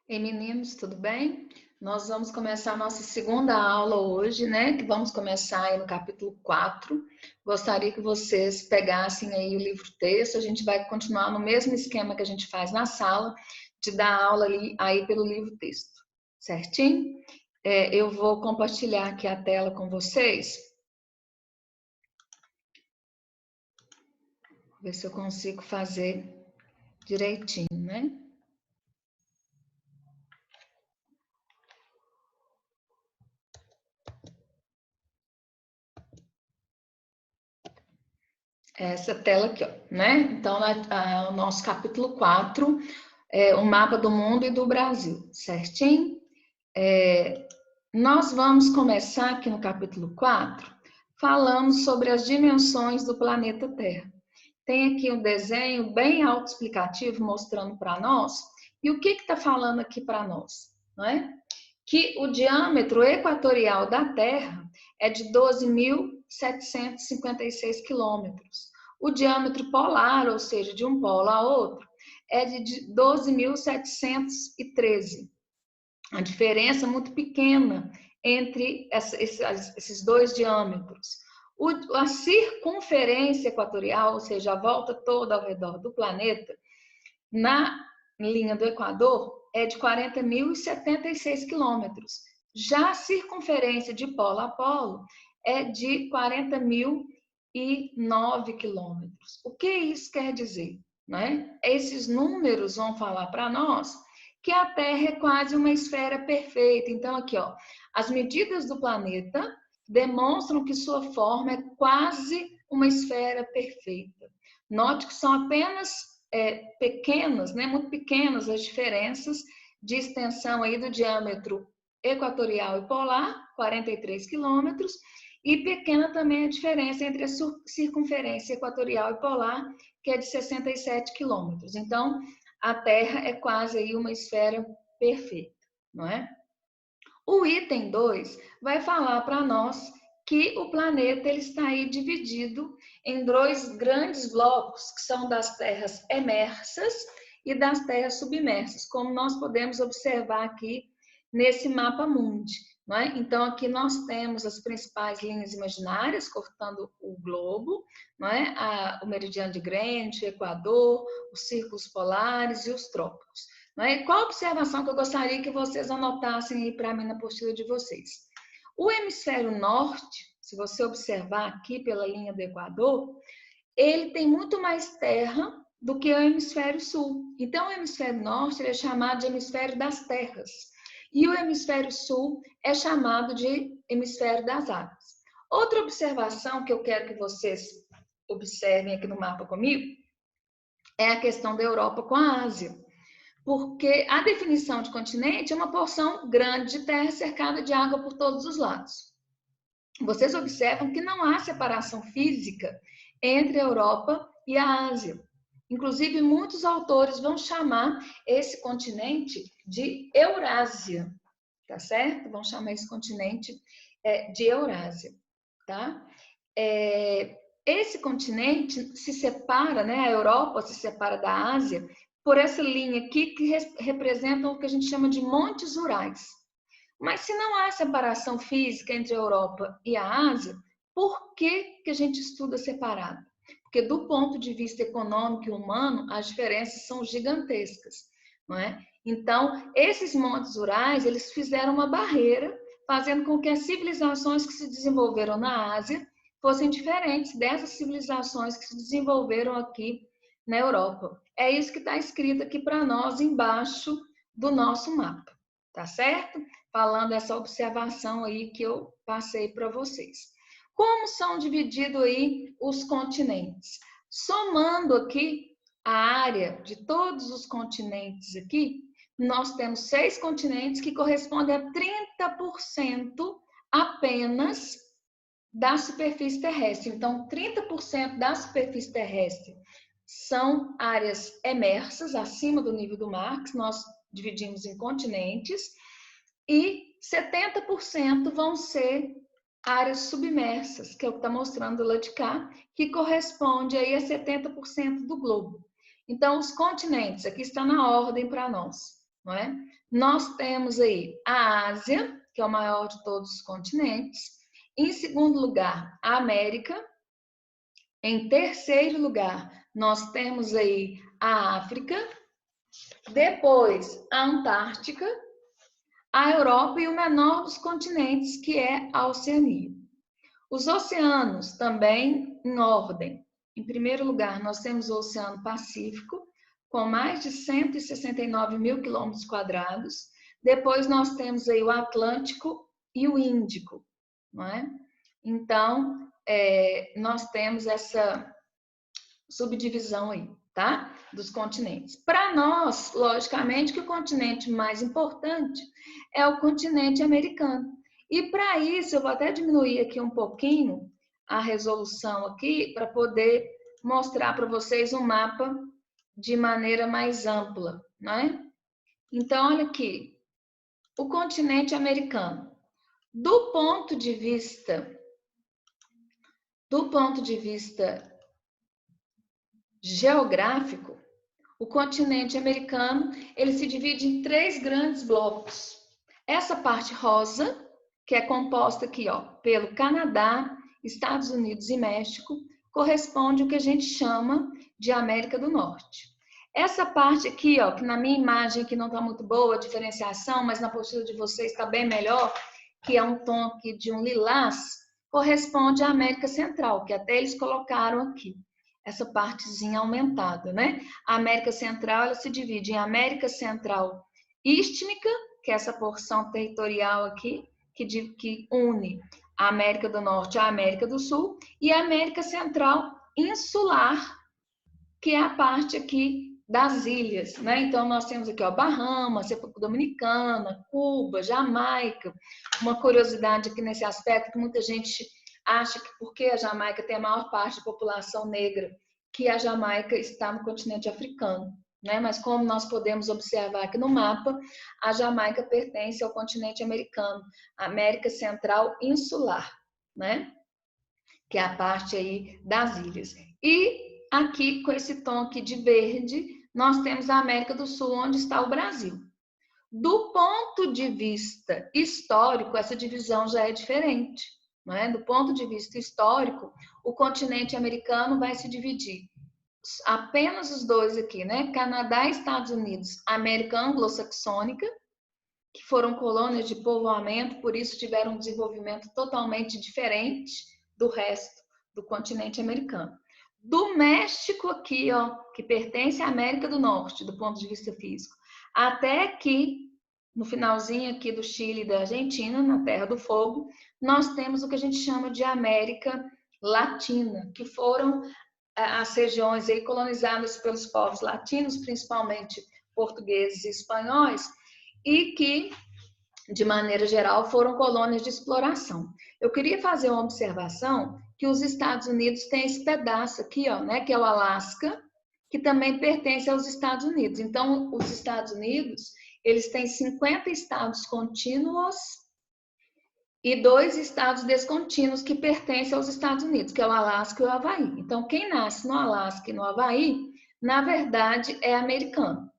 Ei, meninos, tudo bem? Nós vamos começar a nossa segunda aula hoje, né? Que vamos começar aí no capítulo 4. Gostaria que vocês pegassem aí o livro-texto. A gente vai continuar no mesmo esquema que a gente faz na sala, de dar aula ali, aí pelo livro-texto, certinho? Eu vou compartilhar aqui a tela com vocês. Ver se eu consigo fazer direitinho, né? Essa tela aqui, ó, né? Então, o nosso capítulo 4 é o mapa do mundo e do Brasil, certinho? Nós vamos começar aqui no capítulo 4 falando sobre as dimensões do planeta Terra. Tem aqui um desenho bem autoexplicativo mostrando para nós. E o que está falando aqui para nós? Não é? Que o diâmetro equatorial da Terra é de 12.756 quilômetros. O diâmetro polar, ou seja, de um polo a outro, é de 12.713. A diferença é muito pequena entre esses dois diâmetros. A circunferência equatorial, ou seja, a volta toda ao redor do planeta, na linha do Equador, é de 40.076 quilômetros. Já a circunferência de polo a polo é de 40.009 quilômetros. O que isso quer dizer? Né? Esses números vão falar para nós que a Terra é quase uma esfera perfeita. Então, aqui, ó, as medidas do planeta demonstram que sua forma é quase uma esfera perfeita. Note que são apenas pequenas, né, muito pequenas as diferenças de extensão aí do diâmetro equatorial e polar, 43 quilômetros, e pequena também a diferença entre a circunferência equatorial e polar, que é de 67 quilômetros. Então, a Terra é quase aí uma esfera perfeita, não é? O item 2 vai falar para nós que o planeta ele está aí dividido em dois grandes blocos, que são das terras emersas e das terras submersas, como nós podemos observar aqui nesse mapa mundi. Não é? Então, aqui nós temos as principais linhas imaginárias cortando o globo, não é? O meridiano de Greenwich, o Equador, os círculos polares e os trópicos. Não é? Qual a observação que eu gostaria que vocês anotassem aí para mim na apostila de vocês? O hemisfério norte, se você observar aqui pela linha do Equador, ele tem muito mais terra do que o hemisfério sul. Então, o hemisfério norte ele é chamado de hemisfério das terras. E o hemisfério sul é chamado de hemisfério das águas. Outra observação que eu quero que vocês observem aqui no mapa comigo é a questão da Europa com a Ásia. Porque a definição de continente é uma porção grande de terra cercada de água por todos os lados. Vocês observam que não há separação física entre a Europa e a Ásia. Inclusive, muitos autores vão chamar esse continente de Eurásia, tá certo? Vão chamar esse continente de Eurásia, tá? Esse continente se separa, né? A Europa se separa da Ásia por essa linha aqui que representa o que a gente chama de montes Urais. Mas se não há separação física entre a Europa e a Ásia, por que a gente estuda separado? Porque do ponto de vista econômico e humano, as diferenças são gigantescas, não é? Então, esses montes Urais, eles fizeram uma barreira, fazendo com que as civilizações que se desenvolveram na Ásia fossem diferentes dessas civilizações que se desenvolveram aqui na Europa. É isso que está escrito aqui para nós embaixo do nosso mapa, tá certo? Falando essa observação aí que eu passei para vocês. Como são divididos aí os continentes? Somando aqui a área de todos os continentes aqui, nós temos 6 continentes que correspondem a 30% apenas da superfície terrestre. Então, 30% da superfície terrestre são áreas emersas, acima do nível do mar, que nós dividimos em continentes, e 70% vão ser áreas submersas, que é o que está mostrando lá de cá, que corresponde aí a 70% do globo. Então, os continentes, aqui está na ordem para nós. não é? Nós temos aí a Ásia, que é o maior de todos os continentes. Em segundo lugar, a América. Em terceiro lugar, nós temos aí a África. Depois, a Antártica, a Europa e o menor dos continentes, que é a Oceania. Os oceanos também em ordem. Em primeiro lugar, nós temos o Oceano Pacífico, com mais de 169 mil quilômetros quadrados. Depois nós temos aí o Atlântico e o Índico, não é? Então, nós temos essa subdivisão aí, tá? Dos continentes. Para nós, logicamente, que o continente mais importante é o continente americano. E para isso, eu vou até diminuir aqui um pouquinho a resolução aqui, para poder mostrar para vocês um mapa de maneira mais ampla, né? Então, olha aqui, o continente americano. Do ponto de vista geográfico, o continente americano, ele se divide em 3 grandes blocos. Essa parte rosa, que é composta aqui, ó, pelo Canadá, Estados Unidos e México, corresponde ao que a gente chama de América do Norte. Essa parte aqui, ó, que na minha imagem aqui não está muito boa a diferenciação, mas na postura de vocês está bem melhor, que é um tom aqui de um lilás, corresponde à América Central, que até eles colocaram aqui essa partezinha aumentada, né? A América Central, ela se divide em América Central Istmica, que é essa porção territorial aqui, que une a América do Norte à América do Sul, e a América Central Insular, que é a parte aqui das ilhas, né? Então, nós temos aqui, ó, Bahamas, República Dominicana, Cuba, Jamaica. Uma curiosidade aqui nesse aspecto, que muita gente acha que porque a Jamaica tem a maior parte da população negra, que a Jamaica está no continente africano, né? Mas como nós podemos observar aqui no mapa, a Jamaica pertence ao continente americano, América Central Insular, né? Que é a parte aí das ilhas. E aqui, com esse tom aqui de verde, nós temos a América do Sul, onde está o Brasil. Do ponto de vista histórico, essa divisão já é diferente, não é? Do ponto de vista histórico, o continente americano vai se dividir. Apenas os dois aqui, né? Canadá e Estados Unidos, América anglo-saxônica, que foram colônias de povoamento, por isso tiveram um desenvolvimento totalmente diferente do resto do continente americano. Do México aqui, ó, que pertence à América do Norte, do ponto de vista físico, até aqui, no finalzinho aqui do Chile e da Argentina, na Terra do Fogo, nós temos o que a gente chama de América Latina, que foram as regiões aí colonizadas pelos povos latinos, principalmente portugueses e espanhóis, e que, de maneira geral, foram colônias de exploração. Eu queria fazer uma observação que os Estados Unidos têm esse pedaço aqui, ó, né, que é o Alasca, que também pertence aos Estados Unidos. Então, os Estados Unidos, eles têm 50 estados contínuos e 2 estados descontínuos que pertencem aos Estados Unidos, que é o Alasca e o Havaí. Então, quem nasce no Alasca e no Havaí, na verdade, é americano.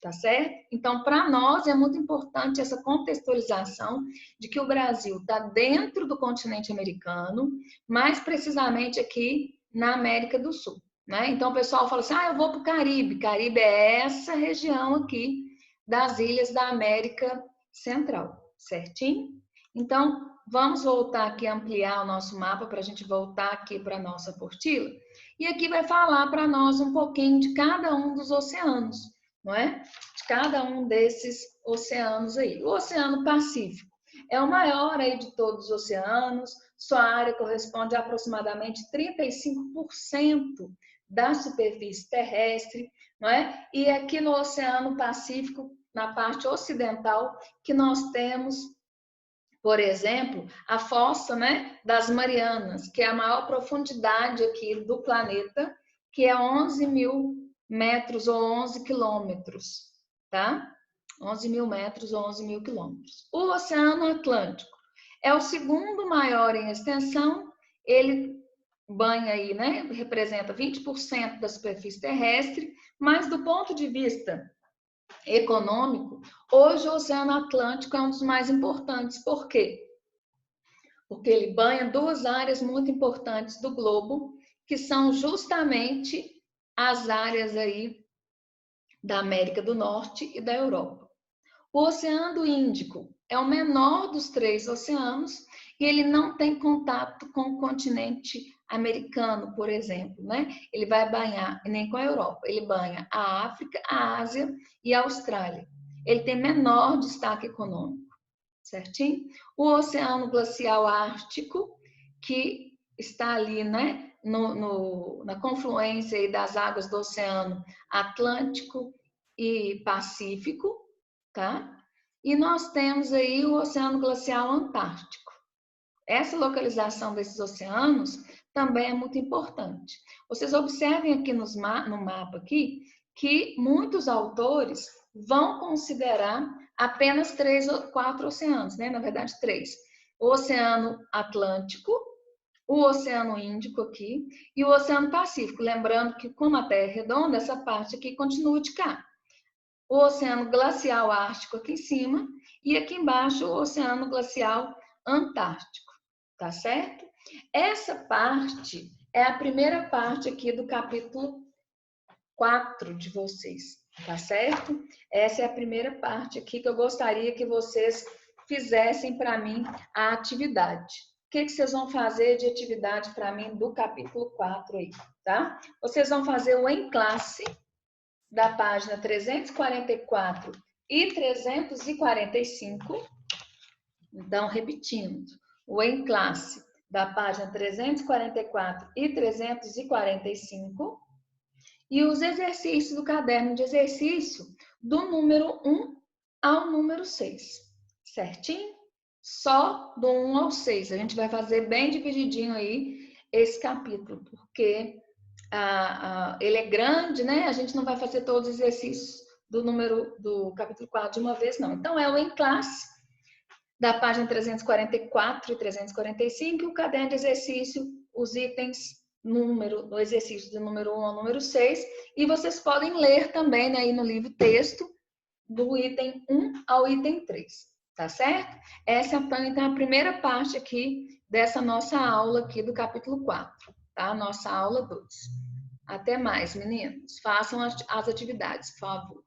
Tá certo? Então, para nós é muito importante essa contextualização de que o Brasil está dentro do continente americano, mais precisamente aqui na América do Sul, né? Então, o pessoal fala assim, eu vou para o Caribe. Caribe é essa região aqui das ilhas da América Central, certinho? Então, vamos voltar aqui a ampliar o nosso mapa para a gente voltar aqui para a nossa apostila. E aqui vai falar para nós um pouquinho de cada um dos oceanos, não é? De cada um desses oceanos aí. O Oceano Pacífico é o maior aí de todos os oceanos, sua área corresponde a aproximadamente 35% da superfície terrestre, não é? E aqui no Oceano Pacífico, na parte ocidental, que nós temos, por exemplo, a fossa, né, das Marianas, que é a maior profundidade aqui do planeta, que é 11 mil metros ou 11 quilômetros, tá? 11 mil metros ou 11 mil quilômetros. O Oceano Atlântico é o segundo maior em extensão, ele banha aí, né? Representa 20% da superfície terrestre, mas do ponto de vista econômico, hoje o Oceano Atlântico é um dos mais importantes. Por quê? Porque ele banha duas áreas muito importantes do globo, que são justamente as áreas aí da América do Norte e da Europa. O Oceano Índico é o menor dos três oceanos e ele não tem contato com o continente americano, por exemplo, né? Ele vai banhar, nem com a Europa, ele banha a África, a Ásia e a Austrália. Ele tem menor destaque econômico, certinho? O Oceano Glacial Ártico, que está ali, né, na confluência aí das águas do Oceano Atlântico e Pacífico, tá? E nós temos aí o Oceano Glacial Antártico. Essa localização desses oceanos também é muito importante. Vocês observem aqui no mapa aqui que muitos autores vão considerar apenas 3 ou 4 oceanos, né? Na verdade, 3. O Oceano Atlântico, o Oceano Índico aqui e o Oceano Pacífico. Lembrando que, como a Terra é redonda, essa parte aqui continua de cá. O Oceano Glacial Ártico aqui em cima e aqui embaixo o Oceano Glacial Antártico, tá certo? Essa parte é a primeira parte aqui do capítulo 4 de vocês, tá certo? Essa é a primeira parte aqui que eu gostaria que vocês fizessem para mim a atividade. O que vocês vão fazer de atividade para mim do capítulo 4 aí, tá? Vocês vão fazer o em classe da página 344 e 345. Então, repetindo, o em classe da página 344 e 345 e os exercícios do caderno de exercício do número 1 ao número 6, certinho? Só do 1 ao 6. A gente vai fazer bem divididinho aí esse capítulo, porque ele é grande, né? A gente não vai fazer todos os exercícios do capítulo 4 de uma vez, não. Então, é o em classe da página 344 e 345, o caderno de exercício, os itens no exercício do número 1 ao número 6, e vocês podem ler também, né, aí no livro texto do item 1 ao item 3, tá certo? Essa então, é a primeira parte aqui dessa nossa aula aqui do capítulo 4, tá? Nossa aula 2. Até mais, meninos. Façam as atividades, por favor.